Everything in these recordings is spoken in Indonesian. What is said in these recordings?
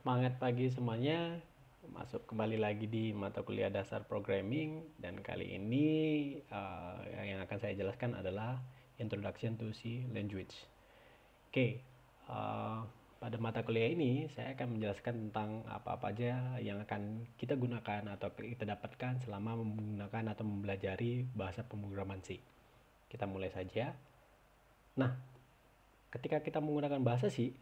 Semangat pagi semuanya, masuk kembali lagi di mata kuliah dasar programming dan kali ini yang akan saya jelaskan adalah Introduction to C Language. Oke, pada mata kuliah ini saya akan menjelaskan tentang apa-apa aja yang akan kita gunakan atau kita dapatkan selama menggunakan atau mempelajari bahasa pemrograman C. Kita mulai saja. Nah, ketika kita menggunakan bahasa C,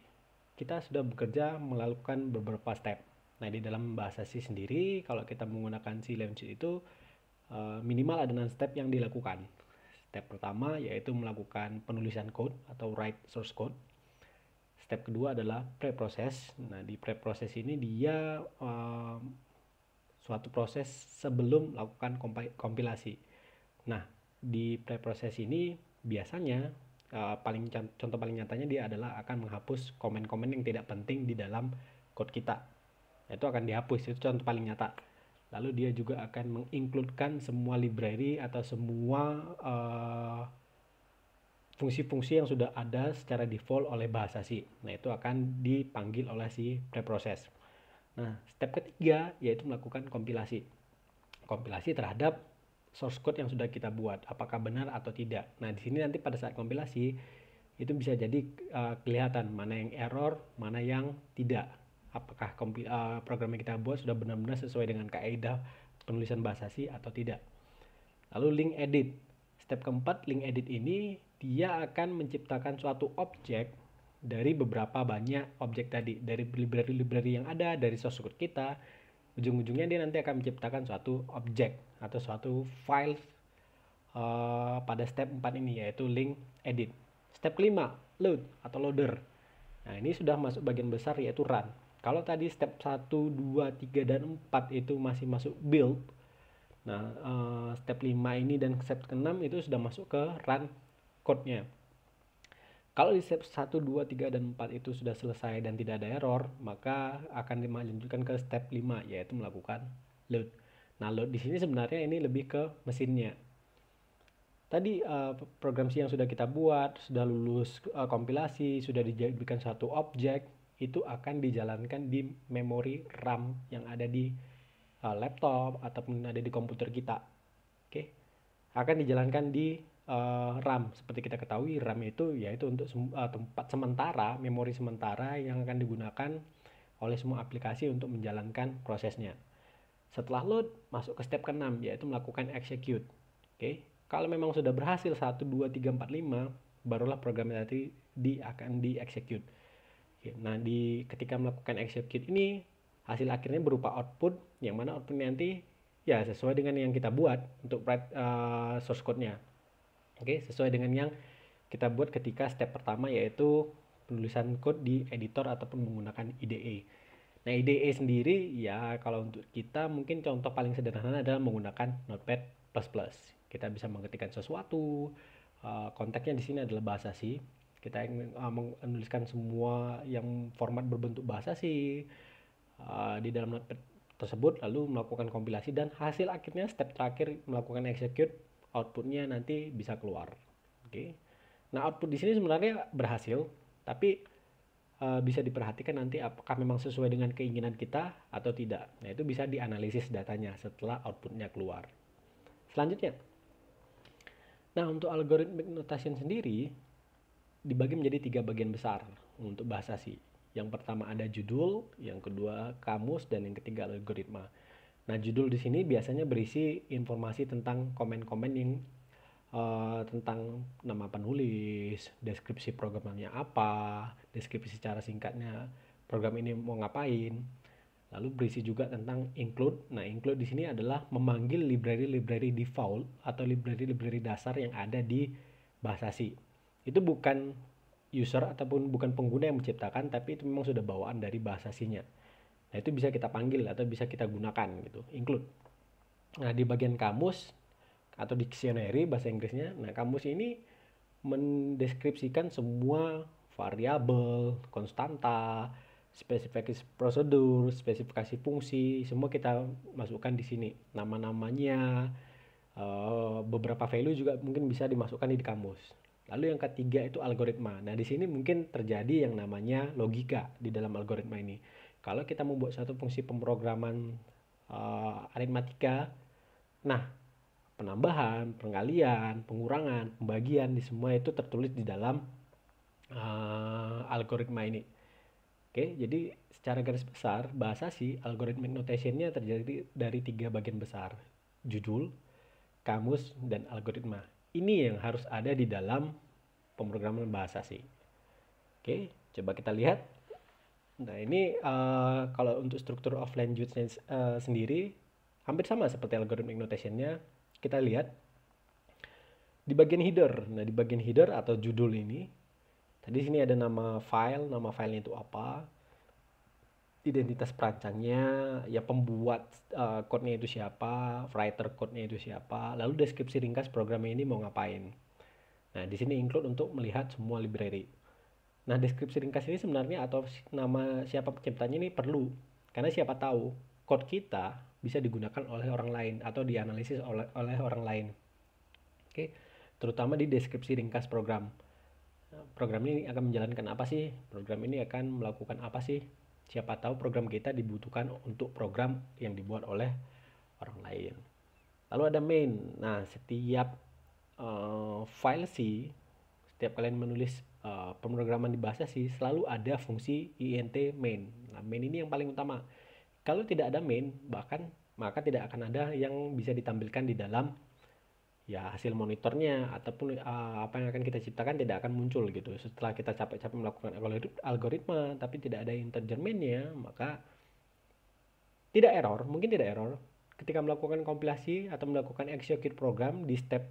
kita sudah bekerja melakukan beberapa step. Nah, di dalam bahasa C sendiri, kalau kita menggunakan C language itu minimal ada 6 step yang dilakukan. Step pertama yaitu melakukan penulisan code atau write source code. Step kedua adalah pre-process. Nah, di pre-process ini dia suatu proses sebelum melakukan kompilasi. Nah, di pre-process ini biasanya contoh paling nyatanya dia adalah akan menghapus komen-komen yang tidak penting di dalam code kita. Itu akan dihapus, itu contoh paling nyata. Lalu dia juga akan mengincludekan semua library atau semua fungsi-fungsi yang sudah ada secara default oleh bahasa C. Nah, itu akan dipanggil oleh si preprocess. Nah, step ketiga yaitu melakukan kompilasi. Kompilasi terhadap source code yang sudah kita buat, apakah benar atau tidak. Nah, di sini nanti pada saat kompilasi itu bisa jadi kelihatan mana yang error, mana yang tidak. Apakah program yang kita buat sudah benar-benar sesuai dengan kaidah penulisan bahasa C atau tidak. Lalu link edit. Step keempat, link edit ini dia akan menciptakan suatu objek dari beberapa banyak objek tadi, dari library-library yang ada, dari source code kita. Ujung-ujungnya dia nanti akan menciptakan suatu objek atau suatu file pada step 4 ini, yaitu link edit. Step kelima, load atau loader. Nah, ini sudah masuk bagian besar yaitu run. Kalau tadi step 1, 2, 3, dan 4 itu masih masuk build. Nah, step 5 ini dan step ke-6 itu sudah masuk ke run code-nya. Kalau di step 1, 2, 3, dan 4 itu sudah selesai dan tidak ada error, maka akan dilanjutkan ke step 5 yaitu melakukan load. Nah, load di sini sebenarnya ini lebih ke mesinnya. Tadi program C yang sudah kita buat, sudah lulus kompilasi, sudah dijadikan satu objek, itu akan dijalankan di memori RAM yang ada di laptop ataupun ada di komputer kita. Oke. Akan dijalankan di RAM. Seperti kita ketahui, RAM itu yaitu untuk tempat sementara, memori sementara yang akan digunakan oleh semua aplikasi untuk menjalankan prosesnya. Setelah load, masuk ke step ke-6 yaitu melakukan execute. Oke. Kalau memang sudah berhasil 1, 2, 3, 4, 5, barulah program tadi akan di-execute. Nah, ketika melakukan execute ini, hasil akhirnya berupa output, yang mana output nanti ya sesuai dengan yang kita buat untuk source code-nya. Oke, sesuai dengan yang kita buat ketika step pertama yaitu penulisan code di editor ataupun menggunakan IDE. Nah, IDE sendiri ya kalau untuk kita mungkin contoh paling sederhana adalah menggunakan Notepad++. Kita bisa mengetikkan sesuatu, konteksnya di sini adalah bahasa C. Kita ingin menuliskan semua yang format berbentuk bahasa C di dalam Notepad tersebut, lalu melakukan kompilasi dan hasil akhirnya step terakhir melakukan execute, outputnya nanti bisa keluar. Oke. Nah, output di sini sebenarnya berhasil, tapi bisa diperhatikan nanti apakah memang sesuai dengan keinginan kita atau tidak. Nah, itu bisa dianalisis datanya setelah outputnya keluar. Selanjutnya, nah untuk algoritmic notation sendiri dibagi menjadi 3 bagian besar untuk bahasa C. Yang pertama ada judul, yang kedua kamus, dan yang ketiga algoritma. Nah, judul di sini biasanya berisi informasi tentang komen-komen yang tentang nama penulis, deskripsi programnya apa, deskripsi secara singkatnya program ini mau ngapain. Lalu berisi juga tentang include. Nah, include di sini adalah memanggil library-library default atau library-library dasar yang ada di bahasa C. Itu bukan user ataupun bukan pengguna yang menciptakan, tapi itu memang sudah bawaan dari bahasa C-nya. Nah, itu bisa kita panggil atau bisa kita gunakan gitu, include. Nah, di bagian kamus atau dictionary bahasa Inggrisnya, nah kamus ini mendeskripsikan semua variabel, konstanta, spesifikasi prosedur, spesifikasi fungsi, semua kita masukkan di sini. Nama-namanya, beberapa value juga mungkin bisa dimasukkan di kamus. Lalu yang ketiga itu algoritma. Nah, di sini mungkin terjadi yang namanya logika di dalam algoritma ini. kalau kita membuat satu fungsi pemrograman aritmatika, nah penambahan, pengalihan, pengurangan, pembagian di semua itu tertulis di dalam algoritma ini. Oke, jadi secara garis besar bahasa C algorithmic notation-nya terjadi dari 3 bagian besar: judul, kamus, dan algoritma. Ini yang harus ada di dalam pemrograman bahasa C. Oke, coba kita lihat. Nah, ini kalau untuk struktur of language sendiri hampir sama seperti algorithmic notation-nya. Kita lihat di bagian header. Nah, di bagian header atau judul ini, tadi sini ada nama filenya itu apa, identitas perancangnya, ya pembuat code-nya itu siapa, writer code-nya itu siapa, lalu deskripsi ringkas programnya ini mau ngapain. Nah, di sini include untuk melihat semua library. Nah, deskripsi ringkas ini sebenarnya atau nama siapa penciptanya ini perlu, karena siapa tahu code kita bisa digunakan oleh orang lain atau dianalisis oleh orang lain. Oke, terutama di deskripsi ringkas program. Program ini akan menjalankan apa sih? Program ini akan melakukan apa sih? Siapa tahu program kita dibutuhkan untuk program yang dibuat oleh orang lain. Lalu ada main. Nah, setiap file C, setiap kalian menulis pemrograman di bahasa C, selalu ada fungsi int main. Nah, main ini yang paling utama. Kalau tidak ada main, maka tidak akan ada yang bisa ditampilkan di dalam ya hasil monitornya, ataupun apa yang akan kita ciptakan tidak akan muncul gitu. Setelah kita capek-capek melakukan algoritma tapi tidak ada integer main-nya, maka mungkin tidak error ketika melakukan kompilasi atau melakukan execute program di step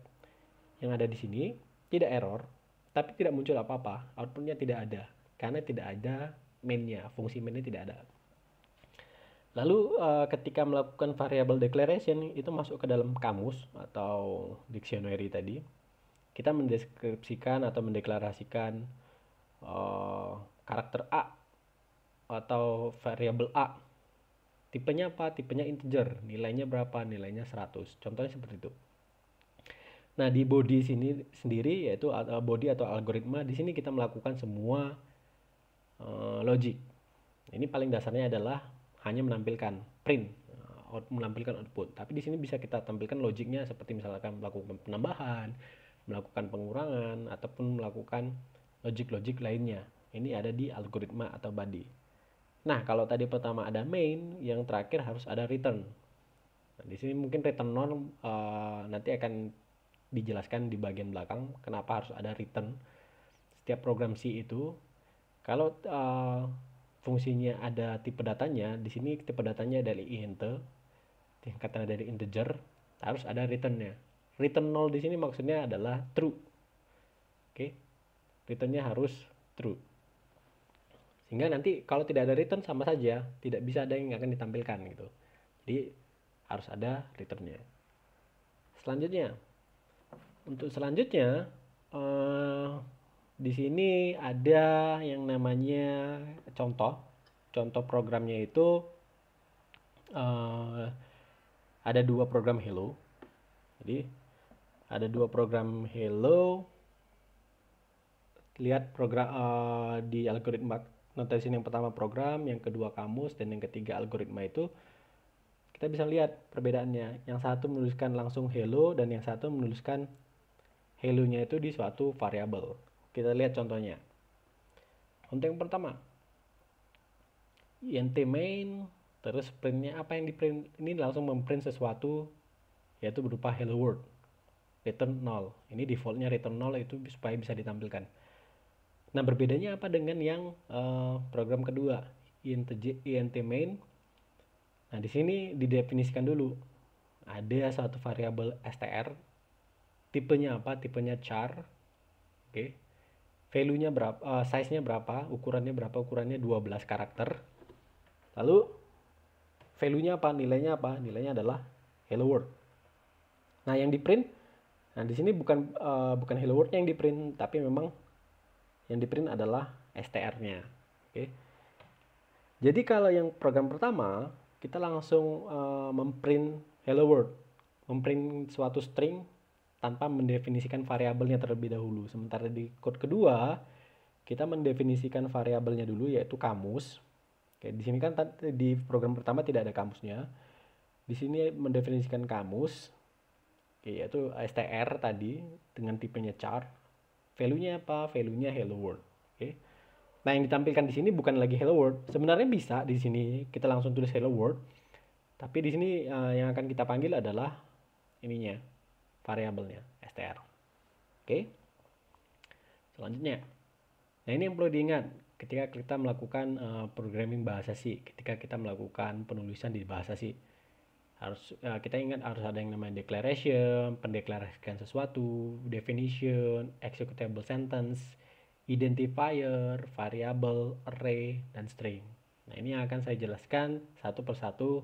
yang ada di sini, tidak error, tapi tidak muncul apa-apa, outputnya tidak ada karena tidak ada main-nya, fungsi main-nya tidak ada. Lalu ketika melakukan variable declaration itu masuk ke dalam kamus atau dictionary tadi, kita mendeskripsikan atau mendeklarasikan karakter A atau variable A. Tipenya apa? Tipenya integer, nilainya berapa? Nilainya 100. Contohnya seperti itu. Nah, di body sini sendiri yaitu body atau algoritma, di sini kita melakukan semua logic. Ini paling dasarnya adalah hanya menampilkan print, menampilkan output. Tapi di sini bisa kita tampilkan logiknya seperti misalkan melakukan penambahan, melakukan pengurangan, ataupun melakukan logik-logik lainnya. Ini ada di algoritma atau body. Nah, kalau tadi pertama ada main, yang terakhir harus ada return. Nah, di sini mungkin return none nanti akan dijelaskan di bagian belakang kenapa harus ada return. Setiap program C itu kalau fungsinya ada tipe datanya, di sini tipe datanya dari int, tingkatan dari integer, harus ada returnnya. Return 0 di sini maksudnya adalah true. Oke, returnnya harus true. Sehingga nanti kalau tidak ada return sama saja, tidak bisa ada yang akan ditampilkan gitu. Jadi harus ada returnnya. Selanjutnya, untuk selanjutnya di sini ada yang namanya contoh programnya itu ada 2 program hello. Jadi ada 2 program hello. Lihat program di algoritma notation yang pertama program, yang kedua kamus, dan yang ketiga algoritma itu kita bisa lihat perbedaannya. Yang satu menuliskan langsung hello dan yang satu menuliskan hello-nya itu di suatu variabel. Kita lihat contohnya. Untuk yang pertama, int main, terus printnya apa yang di print? Ini langsung memprint sesuatu, yaitu berupa hello world, return 0. Ini defaultnya return 0 itu supaya bisa ditampilkan. Nah, berbedanya apa dengan yang program kedua, int main? Nah, di sini didefinisikan dulu. Ada satu variabel str, tipenya apa? Tipenya char. Oke. Value-nya berapa, size-nya berapa, ukurannya berapa? Ukurannya 12 karakter. Lalu value-nya apa? Nilainya apa? Nilainya adalah hello world. Nah, yang di print, nah di sini bukan hello world yang di print, tapi memang yang di print adalah str-nya. Oke. Jadi kalau yang program pertama, kita langsung memprint hello world, memprint suatu string tanpa mendefinisikan variabelnya terlebih dahulu. Sementara di code kedua, kita mendefinisikan variabelnya dulu, yaitu kamus. Oke, di sini kan di program pertama tidak ada kamusnya. Di sini mendefinisikan kamus, oke, yaitu str tadi dengan tipenya char. Value-nya apa? Value-nya hello world. Oke. Nah, yang ditampilkan di sini bukan lagi hello world. Sebenarnya bisa di sini kita langsung tulis hello world. Tapi di sini yang akan kita panggil adalah ininya, variabelnya, str. Oke. Selanjutnya. Nah, ini yang perlu diingat ketika kita melakukan programming bahasa C, ketika kita melakukan penulisan di bahasa C. Harus kita ingat harus ada yang namanya declaration, pendeklarasikan sesuatu, definition, executable sentence, identifier, variable, array, dan string. Nah, ini yang akan saya jelaskan satu persatu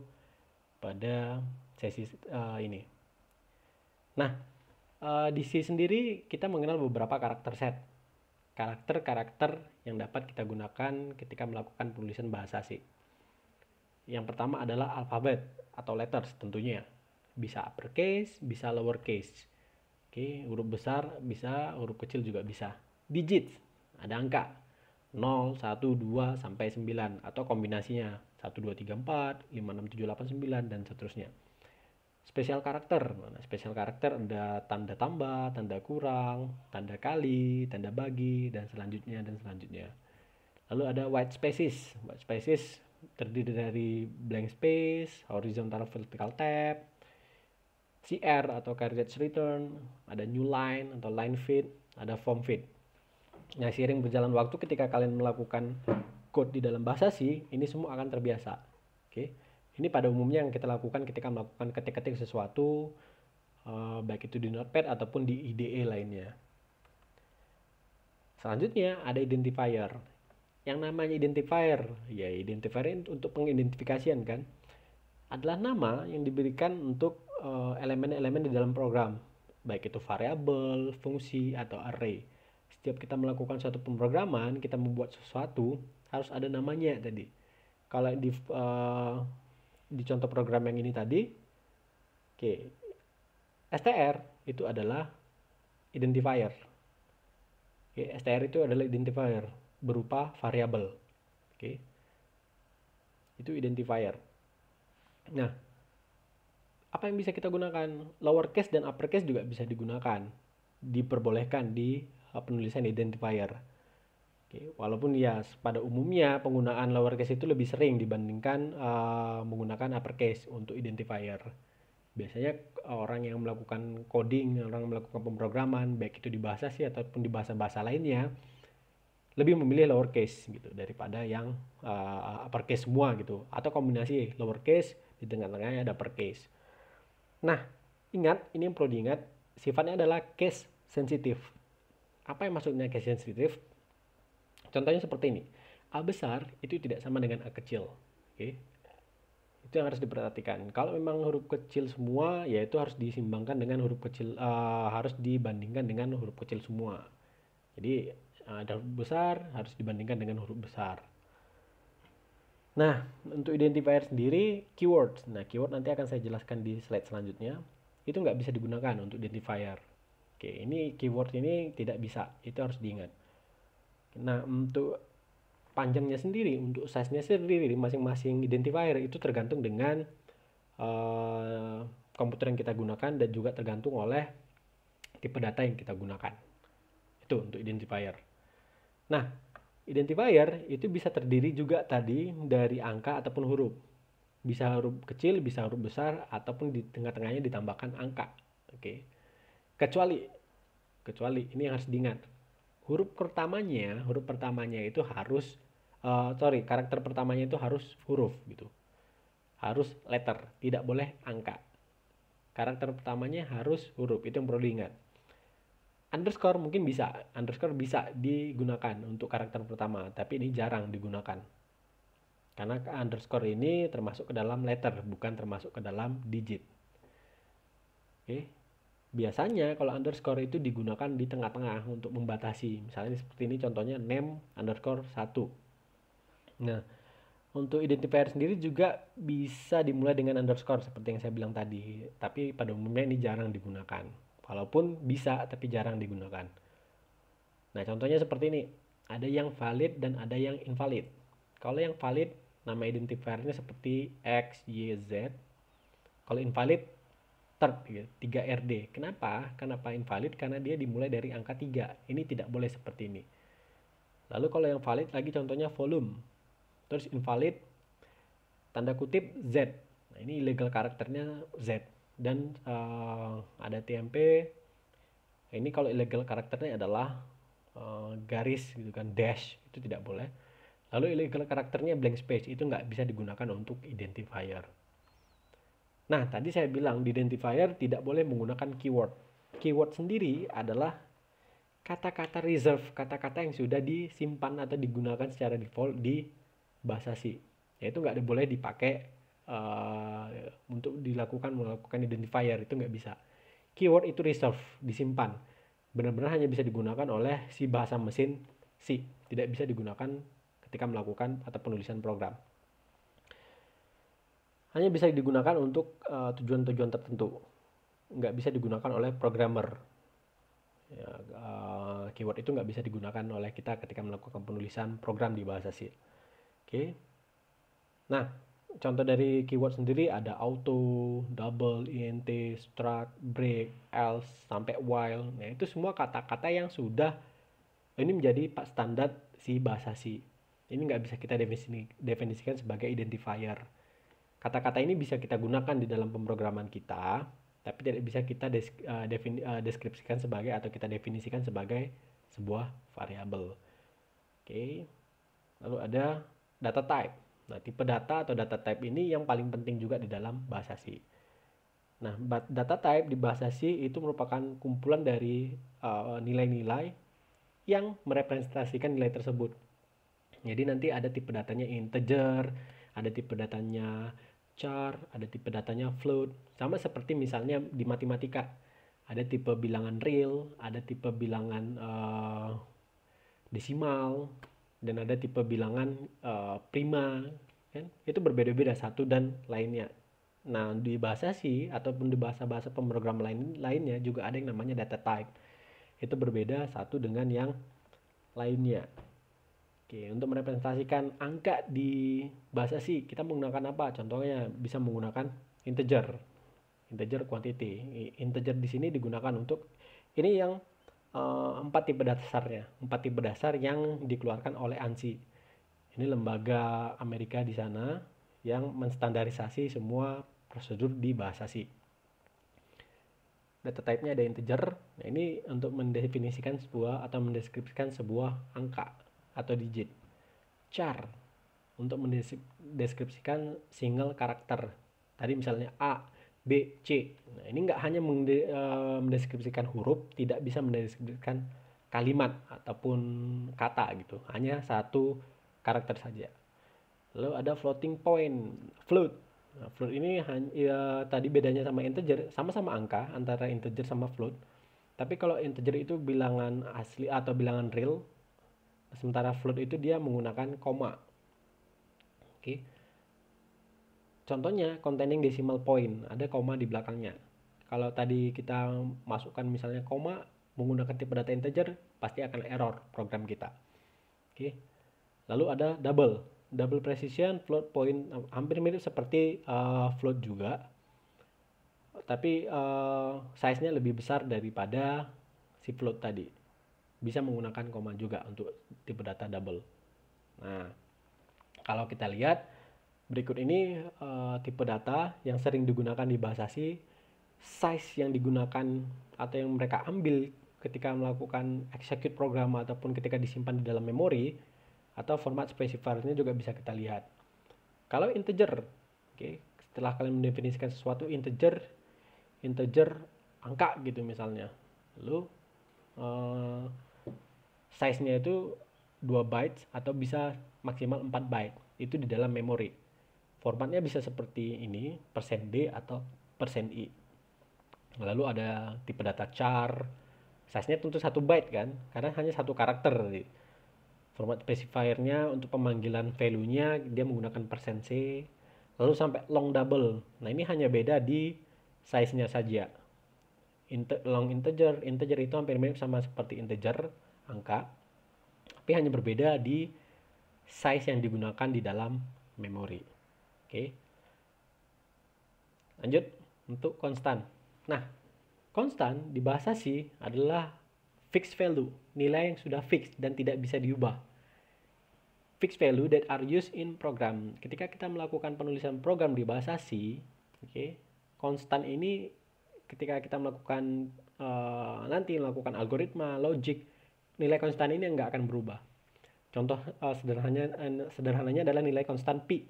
pada sesi ini. Nah, di C sendiri kita mengenal beberapa karakter set. Karakter-karakter yang dapat kita gunakan ketika melakukan penulisan bahasa C. Yang pertama adalah alfabet atau letters tentunya. Bisa uppercase, bisa lowercase. Oke, huruf besar bisa, huruf kecil juga bisa. Digits, ada angka. 0, 1, 2, sampai 9. Atau kombinasinya. 1, 2, 3, 4, 5, 6, 7, 8, 9, dan seterusnya. Spesial karakter. Nah, spesial karakter ada tanda tambah, tanda kurang, tanda kali, tanda bagi, dan selanjutnya, dan selanjutnya. Lalu ada white spaces. White spaces terdiri dari blank space, horizontal vertical tab, CR atau carriage return, ada new line atau line feed, ada form feed. Nah, seiring berjalan waktu ketika kalian melakukan code di dalam bahasa C, ini semua akan terbiasa. Oke. Ini pada umumnya yang kita lakukan ketika melakukan ketik-ketik sesuatu, baik itu di Notepad ataupun di IDE lainnya. Selanjutnya ada identifier. Yang namanya identifier, ya identifier untuk pengidentifikasian kan, adalah nama yang diberikan untuk elemen-elemen di dalam program, baik itu variabel, fungsi, atau array. Setiap kita melakukan suatu pemrograman, kita membuat sesuatu, harus ada namanya tadi. Kalau di contoh program yang ini tadi, oke, str itu adalah identifier. Oke, str itu adalah identifier berupa variabel. Oke. Itu identifier. Nah, apa yang bisa kita gunakan? Lowercase dan uppercase juga bisa digunakan. Diperbolehkan di penulisan identifier. Oke, walaupun ya pada umumnya penggunaan lowercase itu lebih sering dibandingkan menggunakan uppercase untuk identifier. Biasanya orang yang melakukan coding, orang yang melakukan pemrograman, baik itu di bahasa C ataupun di bahasa-bahasa lainnya, lebih memilih lowercase gitu daripada yang uppercase semua gitu, atau kombinasi lowercase di tengah-tengahnya ada uppercase. Nah, ingat, ini yang perlu diingat, sifatnya adalah case sensitif. Apa yang maksudnya case sensitif? Contohnya seperti ini. A besar itu tidak sama dengan A kecil. Oke. Itu yang harus diperhatikan. Kalau memang huruf kecil semua, ya itu harus disimbangkan dengan huruf kecil, harus dibandingkan dengan huruf kecil semua. Jadi ada huruf besar harus dibandingkan dengan huruf besar. Nah, untuk identifier sendiri, keyword. Nah, keyword nanti akan saya jelaskan di slide selanjutnya. Itu nggak bisa digunakan untuk identifier. Oke, ini keyword ini tidak bisa. Itu harus diingat. Nah, untuk panjangnya sendiri, untuk size-nya sendiri, masing-masing identifier itu tergantung dengan komputer yang kita gunakan dan juga tergantung oleh tipe data yang kita gunakan. Itu untuk identifier. Nah, identifier itu bisa terdiri juga tadi dari angka ataupun huruf. Bisa huruf kecil, bisa huruf besar, ataupun di tengah-tengahnya ditambahkan angka. Oke. Kecuali ini yang harus diingat. Huruf pertamanya itu harus karakter pertamanya itu harus huruf gitu. Harus letter, tidak boleh angka. Karakter pertamanya harus huruf, itu yang perlu diingat. Underscore bisa digunakan untuk karakter pertama, tapi ini jarang digunakan. Karena underscore ini termasuk ke dalam letter, bukan termasuk ke dalam digit. Oke. Biasanya kalau underscore itu digunakan di tengah-tengah untuk membatasi. Misalnya seperti ini contohnya name underscore 1. Nah, untuk identifier sendiri juga bisa dimulai dengan underscore seperti yang saya bilang tadi. Tapi pada umumnya ini jarang digunakan. Walaupun bisa tapi jarang digunakan. Nah, contohnya seperti ini. Ada yang valid dan ada yang invalid. Kalau yang valid nama identifiernya seperti X, Y, Z. Kalau invalid, third, gitu, 3RD. Kenapa invalid? Karena dia dimulai dari angka 3. Ini tidak boleh seperti ini. Lalu kalau yang valid lagi contohnya volume. Terus invalid, tanda kutip Z. Nah, ini illegal karakternya Z. Dan ada TMP. Ini kalau illegal karakternya adalah garis gitu kan, dash, itu tidak boleh. Lalu illegal karakternya blank space, itu nggak bisa digunakan untuk identifier. Nah, tadi saya bilang di identifier tidak boleh menggunakan keyword. Keyword sendiri adalah kata-kata reserve, kata-kata yang sudah disimpan atau digunakan secara default di bahasa C. Yaitu nggak boleh dipakai untuk melakukan identifier, itu nggak bisa. Keyword itu reserve, disimpan. Benar-benar hanya bisa digunakan oleh si bahasa mesin C, tidak bisa digunakan ketika melakukan atau penulisan program. Hanya bisa digunakan untuk tujuan-tujuan tertentu, nggak bisa digunakan oleh programmer. Ya, keyword itu nggak bisa digunakan oleh kita ketika melakukan penulisan program di bahasa C. Oke. Nah, contoh dari keyword sendiri ada auto, double, int, struct, break, else, sampai while. Nah, itu semua kata-kata yang sudah ini menjadi standar si bahasa C. Ini nggak bisa kita definisikan sebagai identifier. Kata-kata ini bisa kita gunakan di dalam pemrograman kita, tapi tidak bisa kita deskripsikan sebagai atau kita definisikan sebagai sebuah variabel. Oke. Lalu ada data type. Nah, tipe data atau data type ini yang paling penting juga di dalam bahasa C. Nah, data type di bahasa C itu merupakan kumpulan dari nilai-nilai yang merepresentasikan nilai tersebut. Jadi nanti ada tipe datanya integer, ada tipe datanya char, ada tipe datanya float. Sama seperti misalnya di matematika, ada tipe bilangan real, ada tipe bilangan desimal, dan ada tipe bilangan prima, kan? Itu berbeda-beda satu dan lainnya. Nah, di bahasa C ataupun di bahasa-bahasa pemrogram lainnya juga ada yang namanya data type. Itu berbeda satu dengan yang lainnya. Oke, untuk merepresentasikan angka di bahasa C, kita menggunakan apa? Contohnya bisa menggunakan integer quantity. Integer di sini digunakan untuk ini yang 4 tipe dasarnya, 4 tipe dasar yang dikeluarkan oleh ANSI. Ini lembaga Amerika di sana yang menstandarisasi semua prosedur di bahasa C. Data type-nya ada integer. Nah, ini untuk mendefinisikan sebuah atau mendeskripsikan sebuah angka atau digit. Char untuk mendeskripsikan single karakter. Tadi misalnya A, B, C. Nah, ini nggak hanya mendeskripsikan huruf, tidak bisa mendeskripsikan kalimat ataupun kata gitu. Hanya satu karakter saja. Lalu ada floating point, float. Nah, float ini ya, tadi bedanya sama integer, sama-sama angka antara integer sama float. Tapi kalau integer itu bilangan asli atau bilangan real, sementara float itu dia menggunakan koma. Oke. Contohnya containing decimal point, ada koma di belakangnya. Kalau tadi kita masukkan misalnya koma menggunakan tipe data integer, pasti akan error program kita. Oke. Lalu ada double precision float point, hampir mirip seperti float juga, tapi size-nya lebih besar daripada si float tadi. Bisa menggunakan koma juga untuk tipe data double. Nah, kalau kita lihat berikut ini tipe data yang sering digunakan di bahasa C, size yang digunakan atau yang mereka ambil ketika melakukan execute program ataupun ketika disimpan di dalam memori, atau format specifiernya juga bisa kita lihat. Kalau integer, oke, setelah kalian mendefinisikan sesuatu integer angka gitu misalnya, lalu size-nya itu 2 bytes atau bisa maksimal 4 byte, itu di dalam memori. Formatnya bisa seperti ini, %d atau %i. Lalu ada tipe data char, size-nya tentu 1 byte kan, karena hanya satu karakter. Format specifiernya untuk pemanggilan value-nya dia menggunakan %c, lalu sampai long double. Nah, ini hanya beda di size-nya saja. Long integer itu hampir mirip sama seperti integer, angka, tapi hanya berbeda di size yang digunakan di dalam memori. Oke. Lanjut untuk konstan. Nah, konstan di bahasa C adalah fixed value, nilai yang sudah fix dan tidak bisa diubah. Fixed value that are used in program. Ketika kita melakukan penulisan program di bahasa C, konstan ini ketika kita melakukan nanti melakukan algoritma, logic, nilai konstan ini nggak akan berubah. Contoh sederhananya adalah nilai konstan pi.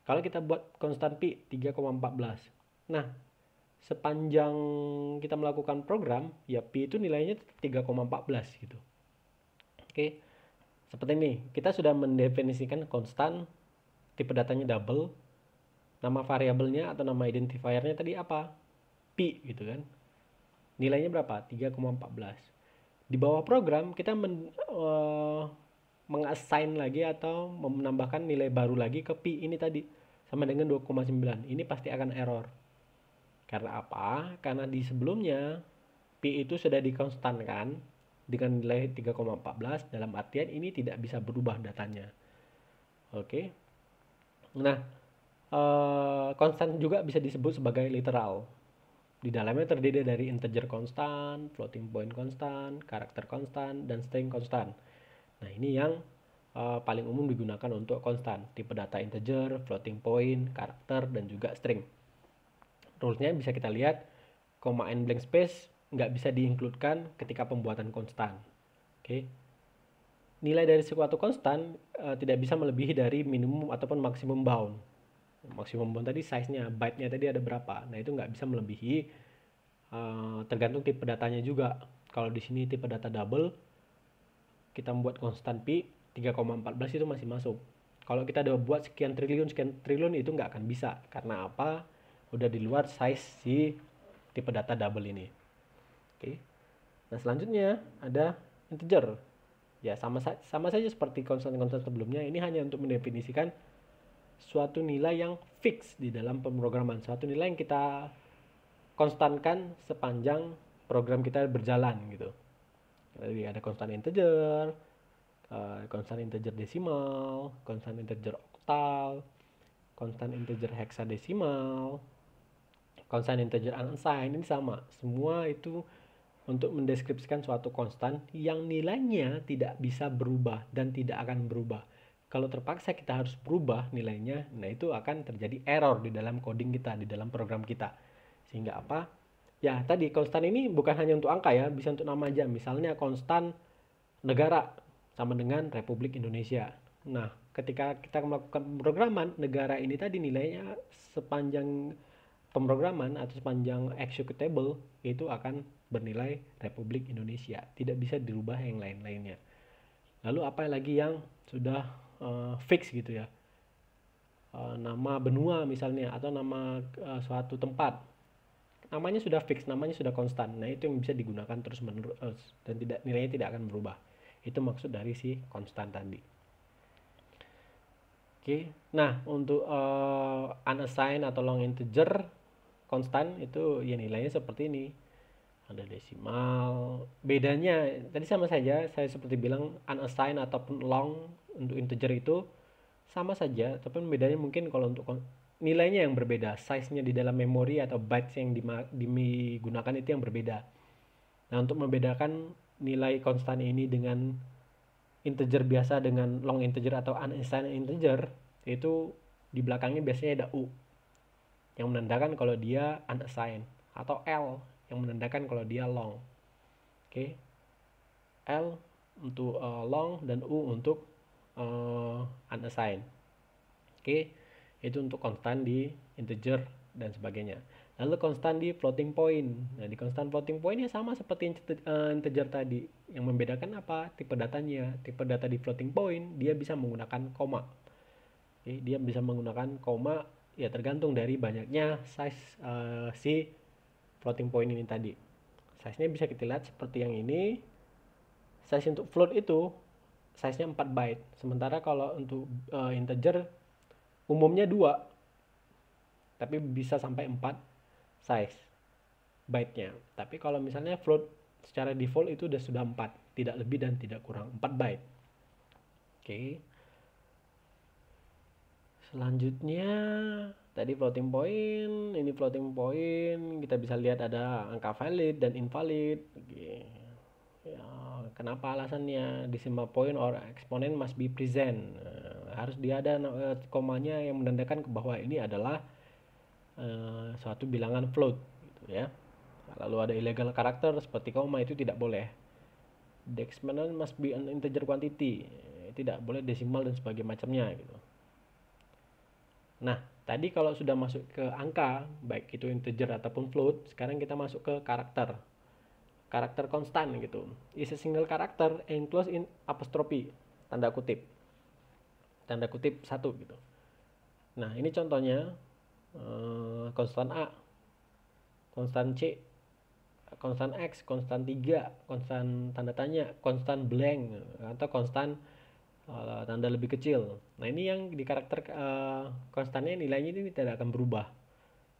Kalau kita buat konstan pi 3,14. Nah, sepanjang kita melakukan program, ya pi itu nilainya 3,14 gitu. Oke. Seperti ini, kita sudah mendefinisikan konstan, tipe datanya double, nama variabelnya atau nama identifiernya tadi apa? Pi gitu kan. Nilainya berapa? 3,14. Di bawah program kita mengassign lagi atau menambahkan nilai baru lagi ke pi ini tadi sama dengan 2,9. Ini pasti akan error. Karena apa? Karena di sebelumnya pi itu sudah dikonstankan dengan nilai 3,14, dalam artian ini tidak bisa berubah datanya. Oke. Nah, konstan juga bisa disebut sebagai literal. Di dalamnya terdiri dari integer konstan, floating point konstan, karakter konstan, dan string konstan. Nah, ini yang paling umum digunakan untuk konstan, tipe data integer, floating point, karakter, dan juga string. Rulesnya bisa kita lihat, koma and blank space nggak bisa diincludekan ketika pembuatan konstan. Oke. Nilai dari suatu konstan tidak bisa melebihi dari minimum ataupun maksimum bound. Maksimum bound tadi size-nya, byte-nya tadi ada berapa. Nah, itu nggak bisa melebihi, tergantung tipe datanya juga. Kalau di sini tipe data double, kita membuat konstan pi 3,14 itu masih masuk. Kalau kita udah buat sekian triliun itu nggak akan bisa. Karena apa? Udah di luar size si tipe data double ini. Oke. Nah, selanjutnya ada integer. Ya, sama saja seperti konstan-konstan sebelumnya. Ini hanya untuk mendefinisikan suatu nilai yang fix di dalam pemrograman. Suatu nilai yang kita konstankan sepanjang program kita berjalan gitu. Jadi ada konstan integer, konstan integer desimal, konstan integer oktal, konstan integer heksadesimal, konstan integer unassigned. Ini sama. Semua itu untuk mendeskripsikan suatu konstan yang nilainya tidak bisa berubah dan tidak akan berubah. Kalau terpaksa kita harus berubah nilainya, nah itu akan terjadi error di dalam coding kita, di dalam program kita. Sehingga apa? Ya tadi konstan ini bukan hanya untuk angka ya, bisa untuk nama aja. Misalnya konstan negara sama dengan Republik Indonesia. Nah, ketika kita melakukan pemrograman, negara ini tadi nilainya sepanjang pemrograman atau sepanjang executable itu akan bernilai Republik Indonesia, tidak bisa dirubah yang lain-lainnya. Lalu apa lagi yang sudah fix gitu ya, nama benua misalnya atau nama suatu tempat, namanya sudah fix, namanya sudah konstan. Nah, itu yang bisa digunakan terus menerus dan nilainya tidak akan berubah. Itu maksud dari si konstan tadi. Oke. Nah, untuk unassigned atau long integer konstan itu ya nilainya seperti ini. Ada desimal. Bedanya tadi sama saja, saya seperti bilang unassigned ataupun long untuk integer itu sama saja, tapi bedanya mungkin kalau untuk nilainya yang berbeda, size-nya di dalam memori atau bytes yang digunakan itu yang berbeda. Nah, untuk membedakan nilai konstan ini dengan integer biasa dengan long integer atau unassigned integer, itu di belakangnya biasanya ada U yang menandakan kalau dia unassigned, atau L yang menandakan kalau dia long. Oke. L untuk long dan U untuk unassigned. Oke. Itu untuk konstan di integer dan sebagainya. Lalu konstan di floating point. Nah, di konstan floating point ya sama seperti integer tadi. Yang membedakan apa? Tipe datanya. Tipe data di floating point dia bisa menggunakan koma. Oke, dia bisa menggunakan koma ya tergantung dari banyaknya size si floating point ini tadi. Size-nya bisa kita lihat seperti yang ini. Size untuk float itu size-nya 4 byte. Sementara kalau untuk integer umumnya 2. Tapi bisa sampai 4 size byte-nya. Tapi kalau misalnya float secara default itu sudah 4, tidak lebih dan tidak kurang, 4 byte. Oke. Selanjutnya tadi floating point, ini floating point, kita bisa lihat ada angka valid dan invalid. Oke. Ya, kenapa alasannya decimal point or exponent must be present? Harus dia ada komanya yang menandakan bahwa ini adalah suatu bilangan float, gitu ya. Lalu ada illegal karakter seperti koma, itu tidak boleh. The exponent must be an integer quantity, tidak boleh desimal dan sebagainya macamnya gitu. Nah, tadi kalau sudah masuk ke angka, baik itu integer ataupun float, sekarang kita masuk ke karakter. Karakter konstan gitu. Is a single character enclosed in apostrophe, tanda kutip. Tanda kutip satu gitu. Nah, ini contohnya konstan A, konstan C, konstan X, konstan 3, konstan tanda tanya, konstan blank, atau konstan tanda lebih kecil. Nah, ini yang di karakter konstannya nilainya ini tidak akan berubah.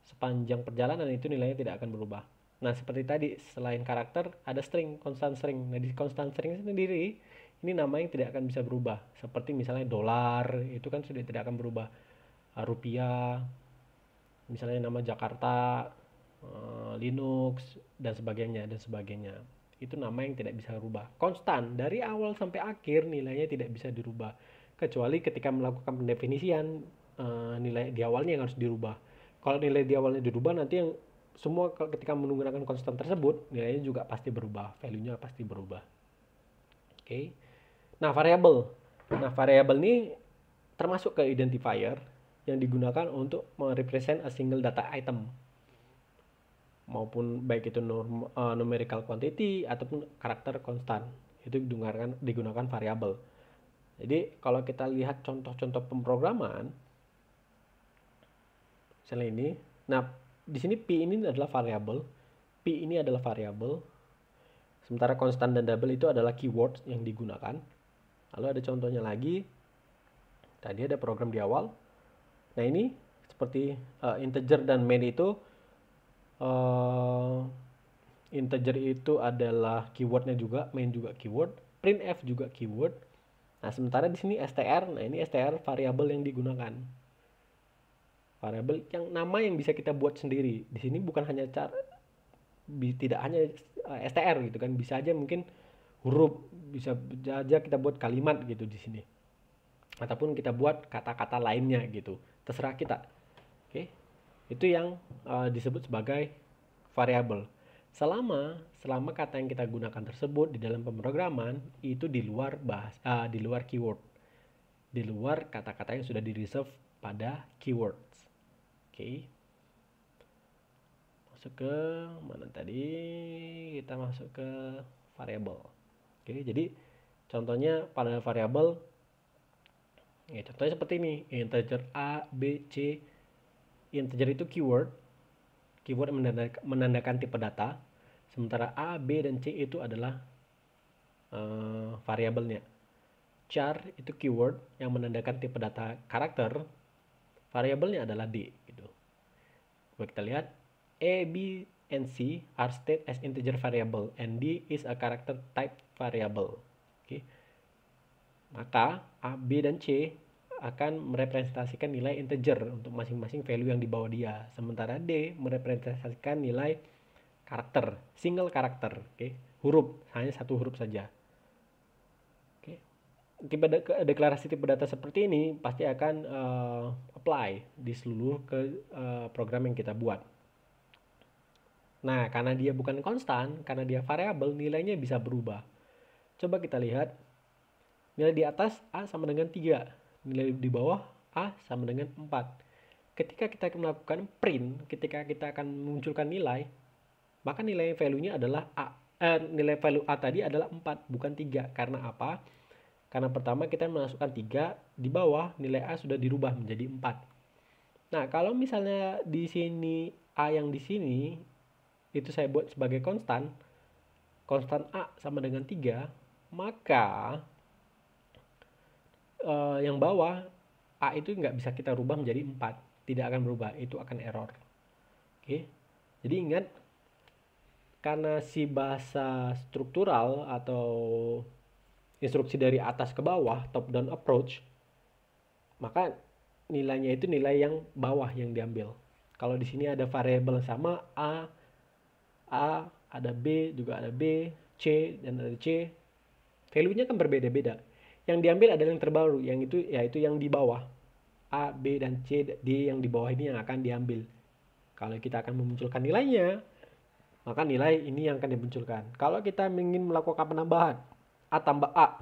Sepanjang perjalanan itu nilainya tidak akan berubah. Nah, seperti tadi, selain karakter ada string, konstan string. Nah, di konstan string sendiri ini nama yang tidak akan bisa berubah. Seperti misalnya dolar, itu kan sudah tidak akan berubah. Rupiah, misalnya nama Jakarta, Linux dan sebagainya. Itu nama yang tidak bisa berubah. Konstan dari awal sampai akhir nilainya tidak bisa dirubah, kecuali ketika melakukan pendefinisian nilai di awalnya yang harus dirubah. Kalau nilai di awalnya dirubah, nanti yang semua ketika menggunakan konstan tersebut nilainya juga pasti berubah, value-nya pasti berubah. Oke. Nah, variabel ini termasuk ke identifier yang digunakan untuk merepresent a single data item, maupun baik itu numerical quantity ataupun karakter konstan, itu digunakan variabel. Jadi kalau kita lihat contoh-contoh pemrograman misalnya ini, nah di sini p ini adalah variabel, sementara konstan dan double itu adalah keyword yang digunakan. Lalu ada contohnya lagi, tadi ada program di awal. Nah, ini seperti integer dan main itu, integer itu adalah keywordnya juga, main juga keyword, printf juga keyword. Nah, sementara di sini str, nah ini str variabel yang digunakan. Variabel yang nama yang bisa kita buat sendiri. Di sini bukan hanya tidak hanya str gitu kan, bisa aja mungkin huruf, bisa aja kita buat kalimat gitu di sini. Ataupun kita buat kata-kata lainnya gitu. Terserah kita. Oke. Itu yang disebut sebagai variabel. Selama kata yang kita gunakan tersebut di dalam pemrograman itu di luar keyword, di luar kata-kata yang sudah di reserve pada keywords. Oke. Masuk ke mana tadi? Kita masuk ke variabel. Oke, jadi contohnya pada variabel, ya contohnya seperti ini, integer A, B, C. Integer itu keyword menandakan tipe data, sementara A, B, dan C itu adalah variabelnya. Char itu keyword yang menandakan tipe data karakter, variabelnya adalah D gitu. Coba kita lihat, A, B, and C are state as integer variable and D is a character type variable. Oke. Maka A, B, dan C akan merepresentasikan nilai integer untuk masing-masing value yang dibawa dia. Sementara D merepresentasikan nilai karakter, single karakter, huruf, hanya satu huruf saja. Deklarasi tipe data seperti ini pasti akan apply di seluruh program yang kita buat. Nah, karena dia bukan konstan, karena dia variabel, nilainya bisa berubah. Coba kita lihat, nilai di atas A sama dengan 3, nilai di bawah A sama dengan 4. Ketika kita melakukan print, ketika kita akan memunculkan nilai, maka nilai value-nya adalah A. Nilai value A tadi adalah 4, bukan 3. Karena apa? Karena pertama kita masukkan 3, di bawah nilai A sudah dirubah menjadi 4. Nah, kalau misalnya di sini A yang di sini, itu saya buat sebagai konstan A sama dengan 3, maka yang bawah A itu nggak bisa kita rubah menjadi 4, tidak akan berubah, itu akan error. Oke, jadi ingat, karena si bahasa struktural atau instruksi dari atas ke bawah, top down approach, maka nilainya itu nilai yang bawah yang diambil. Kalau di sini ada variabel yang sama A, ada B, juga ada B, C, dan ada C, value-nya kan berbeda-beda. Yang diambil adalah yang terbaru, yang itu yaitu yang di bawah. A, B, dan C, D yang di bawah ini yang akan diambil. Kalau kita akan memunculkan nilainya, maka nilai ini yang akan dimunculkan. Kalau kita ingin melakukan penambahan A tambah A,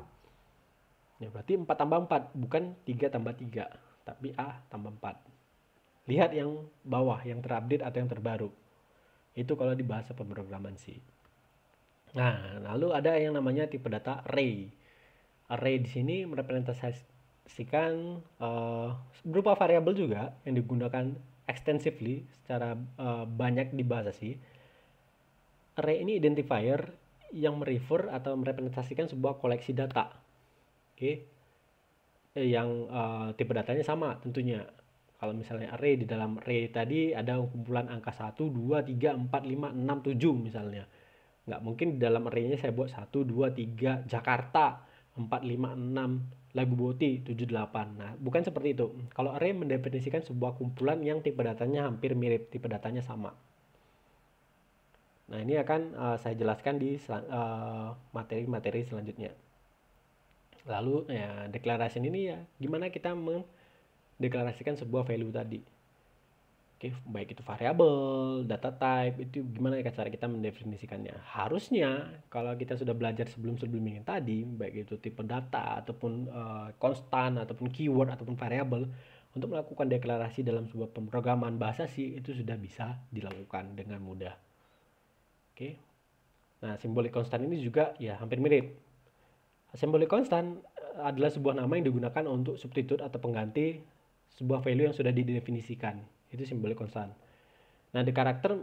ya berarti 4 tambah 4, bukan 3 tambah 3, tapi A tambah 4. Lihat yang bawah, yang terupdate atau yang terbaru. Itu kalau di bahasa pemrograman C. Nah, lalu ada yang namanya tipe data array. Array di sini merepresentasikan berupa variabel juga yang digunakan extensively secara banyak di bahasa C. Array ini identifier yang merefer atau merepresentasikan sebuah koleksi data. Oke. Yang tipe datanya sama tentunya. Kalau misalnya array, di dalam array tadi ada kumpulan angka 1, 2, 3, 4, 5, 6, 7 misalnya. Nggak mungkin di dalam array-nya saya buat 1, 2, 3 Jakarta, 4, 5, 6 Lagu Boti, 7, 8. Nah, bukan seperti itu. Kalau array mendefinisikan sebuah kumpulan yang tipe datanya hampir mirip, tipe datanya sama. Nah, ini akan saya jelaskan di materi-materi selanjutnya. Lalu ya, declaration ini ya gimana kita deklarasikan sebuah value tadi. Oke, baik itu variabel, data type, itu gimana cara kita mendefinisikannya. Harusnya kalau kita sudah belajar sebelum ini tadi, baik itu tipe data ataupun konstan ataupun keyword ataupun variabel, untuk melakukan deklarasi dalam sebuah pemrograman bahasa C itu sudah bisa dilakukan dengan mudah. Oke. Nah, simbolik konstan ini juga ya hampir mirip. Simbolik konstan adalah sebuah nama yang digunakan untuk substitut atau pengganti sebuah value yang sudah didefinisikan. Itu simbolik konstan. Nah, di karakter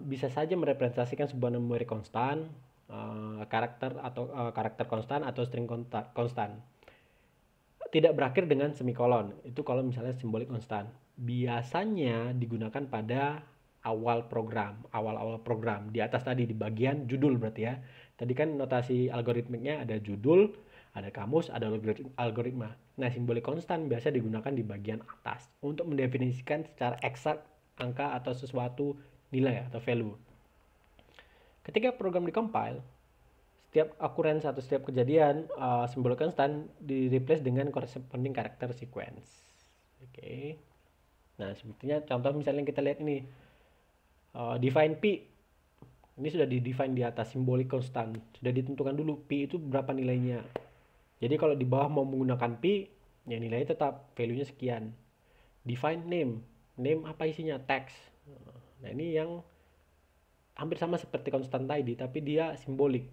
bisa saja merepresentasikan sebuah numerik konstan, karakter konstan atau string konstan. Tidak berakhir dengan semikolon. Itu kalau misalnya simbolik konstan. Biasanya digunakan pada awal program. Di atas tadi di bagian judul berarti ya. Tadi kan notasi algoritmiknya ada judul, ada kamus, ada algoritma. Nah, simbolik konstan biasa digunakan di bagian atas untuk mendefinisikan secara eksak angka atau sesuatu nilai atau value. Ketika program dikompil, setiap occurrence atau setiap kejadian simbolik konstan di replace dengan corresponding karakter sequence. Oke. Nah, sepertinya contoh misalnya kita lihat ini define P. Ini sudah di-define di atas simbolik konstan. Sudah ditentukan dulu P itu berapa nilainya. Jadi kalau di bawah mau menggunakan P, ya nilainya tetap value-nya sekian. Define name. Name apa isinya? Text. Nah, ini yang hampir sama seperti konstan tadi, tapi dia simbolik.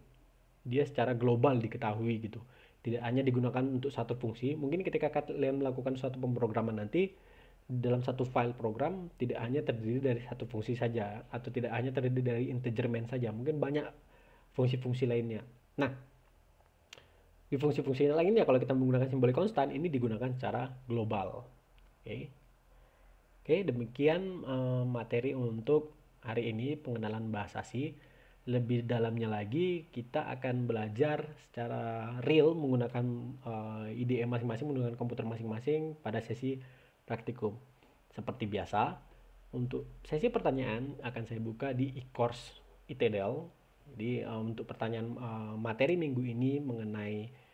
Dia secara global diketahui gitu. Tidak hanya digunakan untuk satu fungsi. Mungkin ketika kalian melakukan suatu pemrograman nanti, dalam satu file program tidak hanya terdiri dari satu fungsi saja, atau tidak hanya terdiri dari integer main saja, mungkin banyak fungsi-fungsi lainnya. Nah, di fungsi-fungsi lainnya kalau kita menggunakan simbolik konstan ini digunakan secara global. Oke, demikian materi untuk hari ini pengenalan bahasa C. Lebih dalamnya lagi kita akan belajar secara real menggunakan IDE masing-masing, menggunakan komputer masing-masing pada sesi praktikum. Seperti biasa, untuk sesi pertanyaan akan saya buka di e-course ITDL. Jadi untuk pertanyaan materi minggu ini mengenai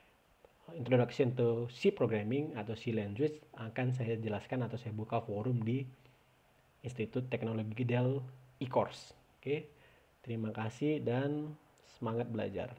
Introduction to C Programming atau C Language akan saya jelaskan atau saya buka forum di Institut Teknologi Dell e-course. Oke. Terima kasih dan semangat belajar.